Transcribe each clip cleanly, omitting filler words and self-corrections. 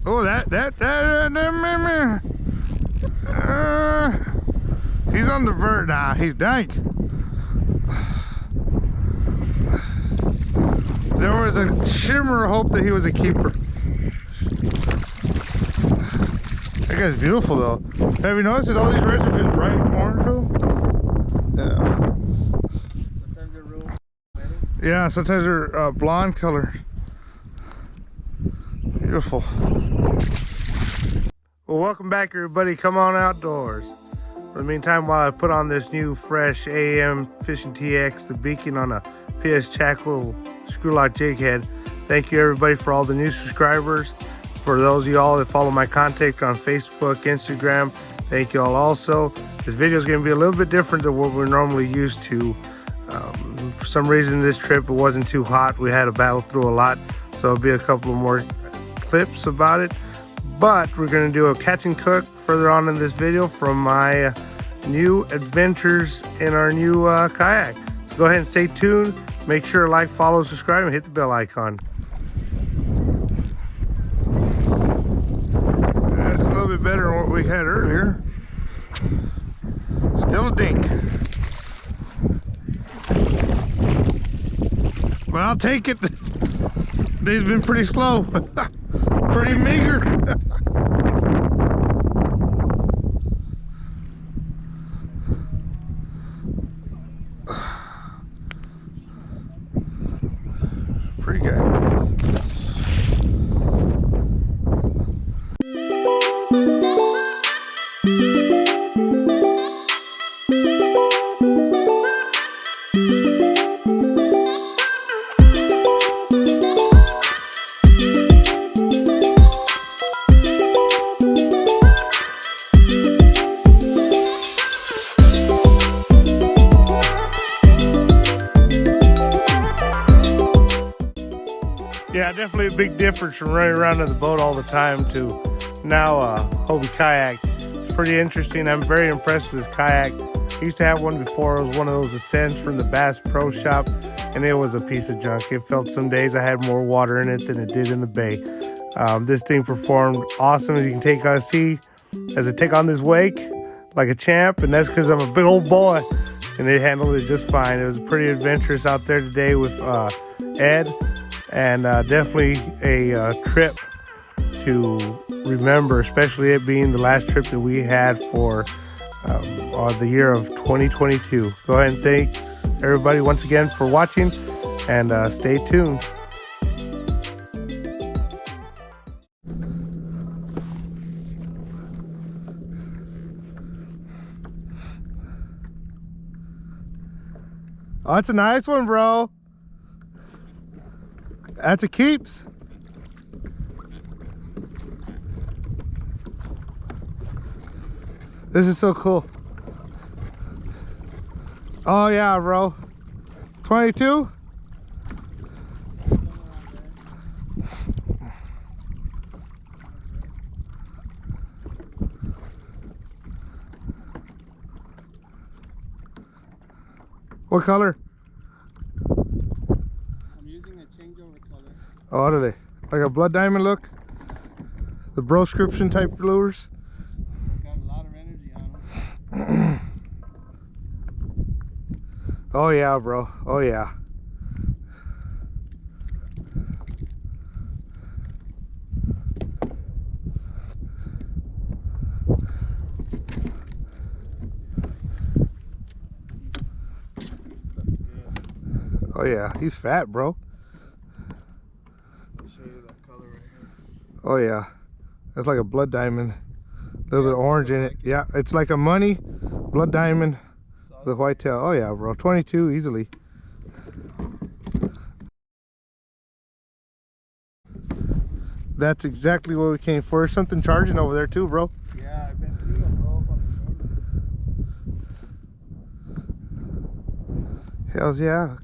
Oh, he's on the vert now. He's dank. There was a shimmer of hope that he was a keeper. That guy's beautiful though. Have you noticed that all these reds have been bright orange though? Yeah. Sometimes they're real metal. Yeah, sometimes they're blonde color. Beautiful. Well, welcome back everybody. Come on outdoors. In the meantime, while I put on this new fresh AM Fishing TX, the beacon on a PS Chackle screw lock jig head. Thank you everybody for all the new subscribers. For those of y'all that follow my content on Facebook, Instagram, thank you all also. This video is going to be a little bit different than what we're normally used to. For some reason this trip, it wasn't too hot. We had to battle through a lot, so there'll be a couple of more clips about it. But we're going to do a catch and cook further on in this video from my new adventures in our new kayak. So go ahead and stay tuned. Make sure to like, follow, subscribe, and hit the bell icon. That's a little bit better than what we had earlier. Still a dink. But I'll take it. Day's been pretty slow. Pretty meager. Pretty good. Yeah, definitely a big difference from running around in the boat all the time to now Hobie kayak. It's pretty interesting. I'm very impressed with this kayak. I used to have one before. It was one of those Ascents from the Bass Pro Shop, and it was a piece of junk. It felt some days I had more water in it than it did in the bay. This thing performed awesome. As you can take see as I take on this wake like a champ, and that's because I'm a big old boy, and it handled it just fine. It was pretty adventurous out there today with Ed. And definitely a trip to remember, especially it being the last trip that we had for the year of 2022. Go ahead and thank everybody once again for watching, and stay tuned. Oh, that's a nice one, bro. That's a keeps. This is so cool. Oh yeah, bro. 22? What color? Oh, what are they? Like a blood diamond look? The broscription type lures? They got a lot of energy on them. Oh yeah, bro. Oh yeah. Oh yeah, he's fat, bro. Oh yeah, that's like a blood diamond. A little bit of orange in it. Yeah, it's like a money blood diamond with white tail. Oh yeah, bro. 22 easily. That's exactly what we came for. There's something charging over there too, bro. Yeah, I've been through them, bro. Hells yeah.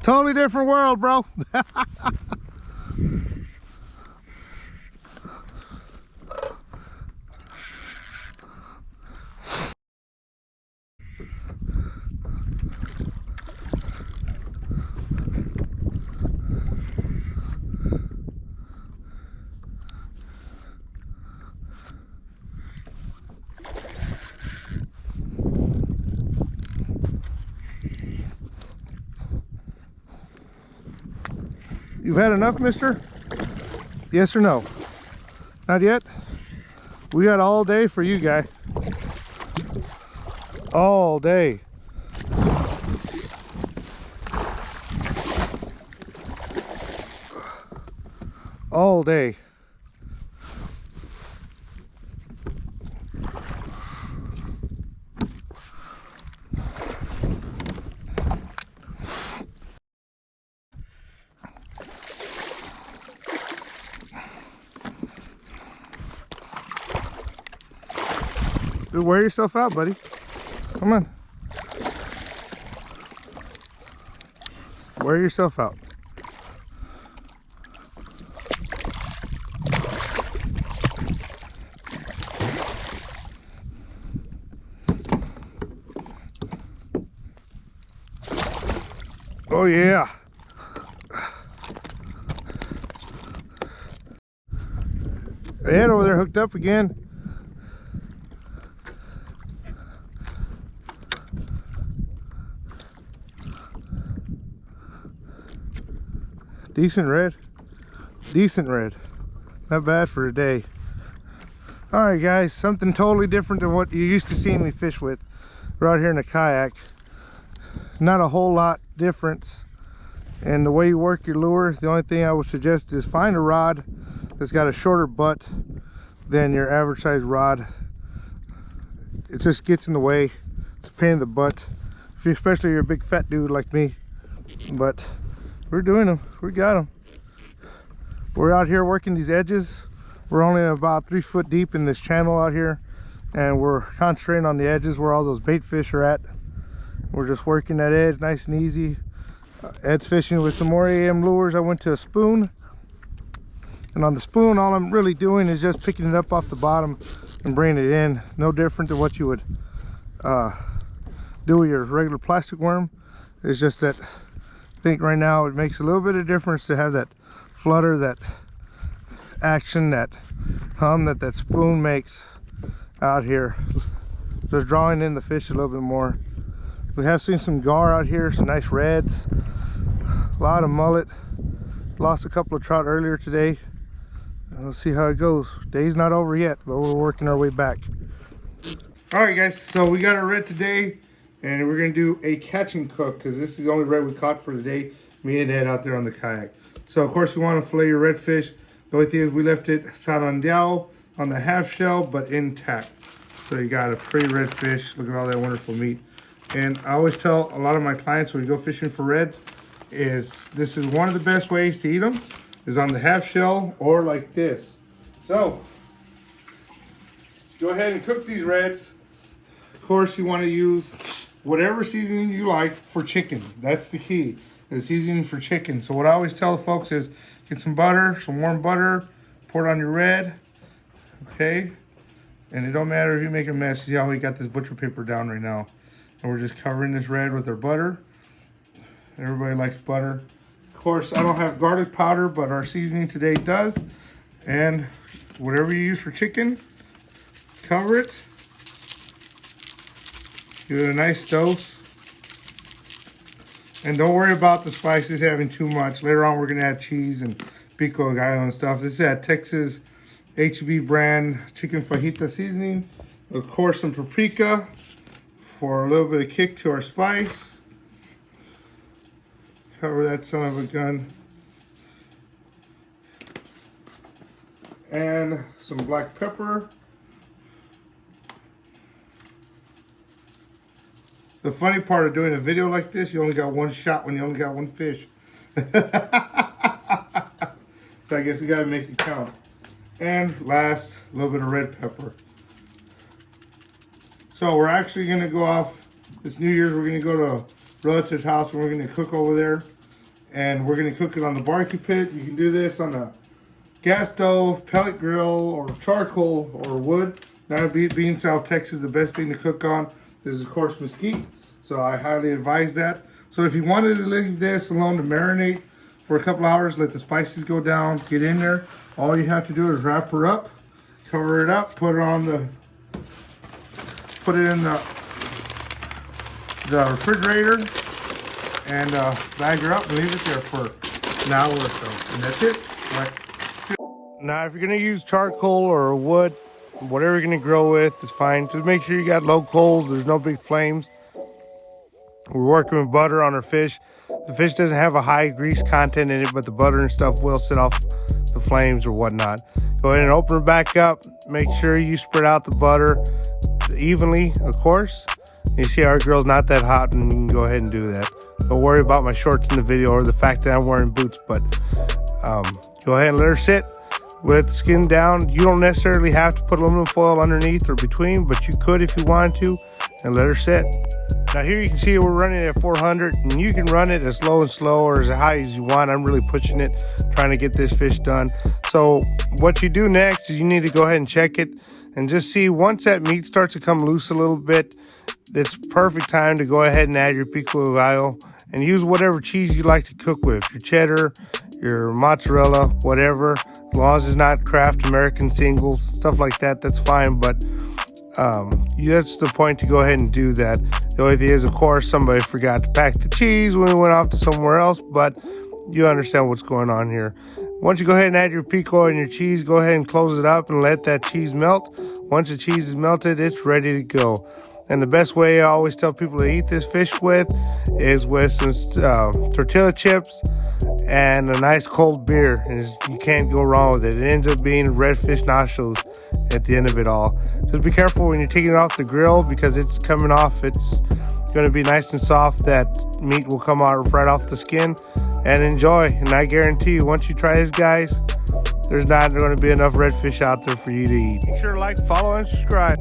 Totally different world, bro. You've had enough, mister? Yes or no? Not yet? We got all day for you, guy. All day. All day. Dude, wear yourself out, buddy. Come on. Wear yourself out. Oh yeah. The head over there hooked up again. Decent red. Decent red. Not bad for a day. Alright guys, something totally different than what you're used to seeing me fish with. We're out here in a kayak. Not a whole lot difference in the way you work your lure. The only thing I would suggest is find a rod that's got a shorter butt than your average size rod. It just gets in the way. It's a pain in the butt, especially if you're a big fat dude like me. But we're doing them. We got them. We're out here working these edges. We're only about 3 foot deep in this channel out here, and we're concentrating on the edges where all those bait fish are at. We're just working that edge nice and easy. Ed's fishing with some more AM lures. I went to a spoon, and on the spoon all I'm really doing is just picking it up off the bottom and bringing it in. No different than what you would do with your regular plastic worm. It's just that I think right now it makes a little bit of difference to have that flutter, that action, that hum that spoon makes out here. Just drawing in the fish a little bit more. We have seen some gar out here, some nice reds, a lot of mullet. Lost a couple of trout earlier today. We'll see how it goes. Day's not over yet, but we're working our way back. All right guys, so we got our red today, and we're gonna do a catch and cook because this is the only red we caught for today. Me and Ed out there on the kayak. So of course you want to fillet your redfish. The only thing is we left it sarandeado on the half shell but intact. So you got a pretty redfish. Look at all that wonderful meat. And I always tell a lot of my clients when you go fishing for reds is this is one of the best ways to eat them is on the half shell or like this. So go ahead and cook these reds. Of course you want to use whatever seasoning you like for chicken. That's the key. The seasoning for chicken. So what I always tell folks is get some butter, some warm butter, pour it on your red, okay? And it don't matter if you make a mess. See how we got this butcher paper down right now. And we're just covering this red with our butter. Everybody likes butter. Of course, I don't have garlic powder, but our seasoning today does. And whatever you use for chicken, cover it. Give it a nice dose. And don't worry about the spices having too much. Later on, we're going to add cheese and pico de gallo and stuff. This is that Texas HB brand chicken fajita seasoning. Of course, some paprika for a little bit of kick to our spice. Cover that son of a gun. And some black pepper. The funny part of doing a video like this, you only got one shot when you only got one fish. So I guess we gotta make it count. And last, a little bit of red pepper. So we're actually gonna go off this New Year's. We're gonna go to a relative's house and we're gonna cook over there. And we're gonna cook it on the barbecue pit. You can do this on a gas stove, pellet grill, or charcoal or wood. Now being South Texas, the best thing to cook on is of course mesquite. So I highly advise that. So if you wanted to leave this alone to marinate for a couple hours, let the spices go down, get in there. All you have to do is wrap her up, cover it up, put it in the refrigerator, and bag her up and leave it there for Now we're so, and that's it. All right. Now, if you're gonna use charcoal or wood, whatever you're gonna grill with, is fine. Just make sure you got low coals. There's no big flames. We're working with butter on our fish. The fish doesn't have a high grease content in it, but the butter and stuff will sit off the flames or whatnot. Go ahead and open it back up. Make sure you spread out the butter evenly, of course. You see our grill's not that hot, and you can go ahead and do that. Don't worry about my shorts in the video or the fact that I'm wearing boots, but go ahead and let her sit with the skin down. You don't necessarily have to put aluminum foil underneath or between, but you could if you wanted to, and let her sit. Now here you can see we're running at 400, and you can run it as low and slow or as high as you want. I'm really pushing it, trying to get this fish done. So what you do next is you need to go ahead and check it and just see once that meat starts to come loose a little bit, it's perfect time to go ahead and add your pico de gallo and use whatever cheese you like to cook with, your cheddar, your mozzarella, whatever. As long as it's not Kraft American singles, stuff like that, that's fine. But that's the point to go ahead and do that. The only thing is, of course, somebody forgot to pack the cheese when we went off to somewhere else, but you understand what's going on here. Once you go ahead and add your pico and your cheese, go ahead and close it up and let that cheese melt. Once the cheese is melted, it's ready to go. And the best way I always tell people to eat this fish with is with some tortilla chips and a nice cold beer. And you can't go wrong with it. It ends up being redfish nachos at the end of it all. Just be careful when you're taking it off the grill because it's coming off. It's going to be nice and soft. That meat will come out right off the skin. And enjoy. And I guarantee you, once you try this, guys, there's not going to be enough redfish out there for you to eat. Make sure to like, follow, and subscribe.